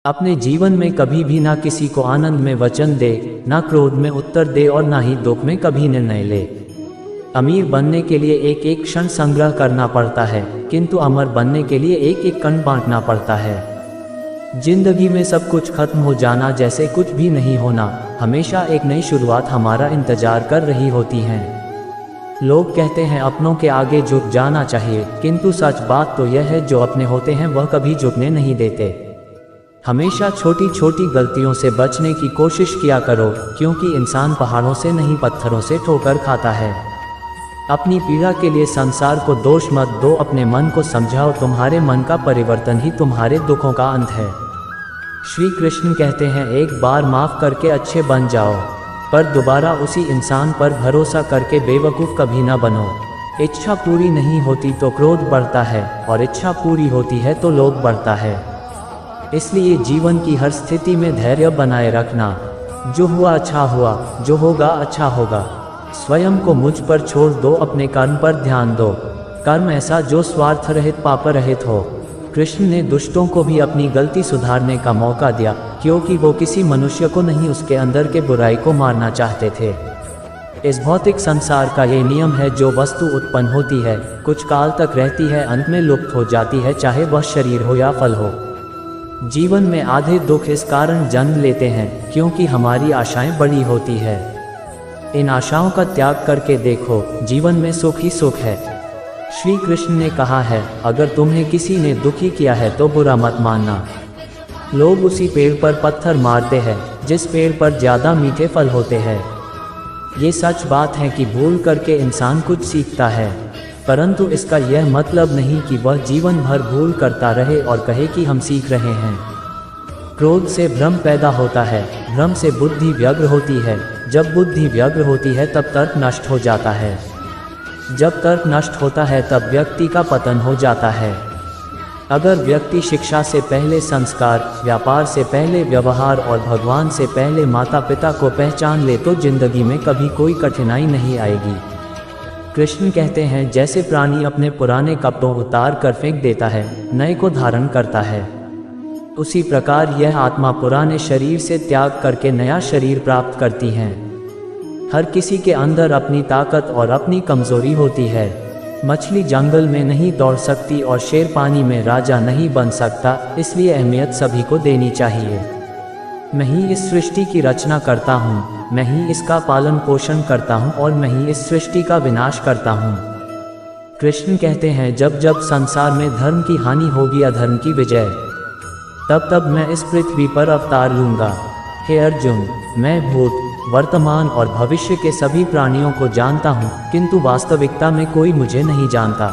अपने जीवन में कभी भी ना किसी को आनंद में वचन दे, ना क्रोध में उत्तर दे और ना ही दुख में कभी निर्णय ले। अमीर बनने के लिए एक एक क्षण संग्रह करना पड़ता है, किंतु अमर बनने के लिए एक एक कण बांटना पड़ता है। जिंदगी में सब कुछ खत्म हो जाना जैसे कुछ भी नहीं होना, हमेशा एक नई शुरुआत हमारा इंतजार कर रही होती है। लोग कहते हैं अपनों के आगे झुक जाना चाहिए, किंतु सच बात तो यह है जो अपने होते हैं वह कभी झुकने नहीं देते। हमेशा छोटी छोटी गलतियों से बचने की कोशिश किया करो, क्योंकि इंसान पहाड़ों से नहीं पत्थरों से ठोकर खाता है। अपनी पीड़ा के लिए संसार को दोष मत दो, अपने मन को समझाओ, तुम्हारे मन का परिवर्तन ही तुम्हारे दुखों का अंत है। श्री कृष्ण कहते हैं एक बार माफ़ करके अच्छे बन जाओ, पर दोबारा उसी इंसान पर भरोसा करके बेवकूफ़ कभी ना बनो। इच्छा पूरी नहीं होती तो क्रोध बढ़ता है, और इच्छा पूरी होती है तो लोभ बढ़ता है। इसलिए जीवन की हर स्थिति में धैर्य बनाए रखना। जो हुआ अच्छा हुआ, जो होगा अच्छा होगा। स्वयं को मुझ पर छोड़ दो, अपने कर्म पर ध्यान दो। कर्म ऐसा जो स्वार्थ रहित पाप रहित हो। कृष्ण ने दुष्टों को भी अपनी गलती सुधारने का मौका दिया, क्योंकि वो किसी मनुष्य को नहीं उसके अंदर के बुराई को मारना चाहते थे। इस भौतिक संसार का ये नियम है, जो वस्तु उत्पन्न होती है कुछ काल तक रहती है, अंत में लुप्त हो जाती है, चाहे वह शरीर हो या फल हो। जीवन में आधे दुख इस कारण जन्म लेते हैं क्योंकि हमारी आशाएं बड़ी होती है। इन आशाओं का त्याग करके देखो, जीवन में सुख ही सुख है। श्री कृष्ण ने कहा है, अगर तुम्हें किसी ने दुखी किया है तो बुरा मत मानना। लोग उसी पेड़ पर पत्थर मारते हैं जिस पेड़ पर ज़्यादा मीठे फल होते हैं। ये सच बात है कि भूल करके इंसान कुछ सीखता है, परंतु इसका यह मतलब नहीं कि वह जीवन भर भूल करता रहे और कहे कि हम सीख रहे हैं। क्रोध से भ्रम पैदा होता है, भ्रम से बुद्धि व्यग्र होती है, जब बुद्धि व्यग्र होती है तब तर्क नष्ट हो जाता है, जब तर्क नष्ट होता है तब व्यक्ति का पतन हो जाता है। अगर व्यक्ति शिक्षा से पहले संस्कार, व्यापार से पहले व्यवहार और भगवान से पहले माता पिता को पहचान ले तो जिंदगी में कभी कोई कठिनाई नहीं आएगी। कृष्ण कहते हैं, जैसे प्राणी अपने पुराने कपड़ों उतार कर फेंक देता है, नए को धारण करता है, उसी प्रकार यह आत्मा पुराने शरीर से त्याग करके नया शरीर प्राप्त करती है। हर किसी के अंदर अपनी ताकत और अपनी कमजोरी होती है। मछली जंगल में नहीं दौड़ सकती और शेर पानी में राजा नहीं बन सकता, इसलिए अहमियत सभी को देनी चाहिए। मैं ही इस सृष्टि की रचना करता हूँ, मैं ही इसका पालन पोषण करता हूँ और मैं ही इस सृष्टि का विनाश करता हूँ। कृष्ण कहते हैं, जब जब संसार में धर्म की हानि होगी, अधर्म की विजय, तब तब मैं इस पृथ्वी पर अवतार लूँगा। हे अर्जुन, मैं भूत, वर्तमान और भविष्य के सभी प्राणियों को जानता हूँ, किंतु वास्तविकता में कोई मुझे नहीं जानता।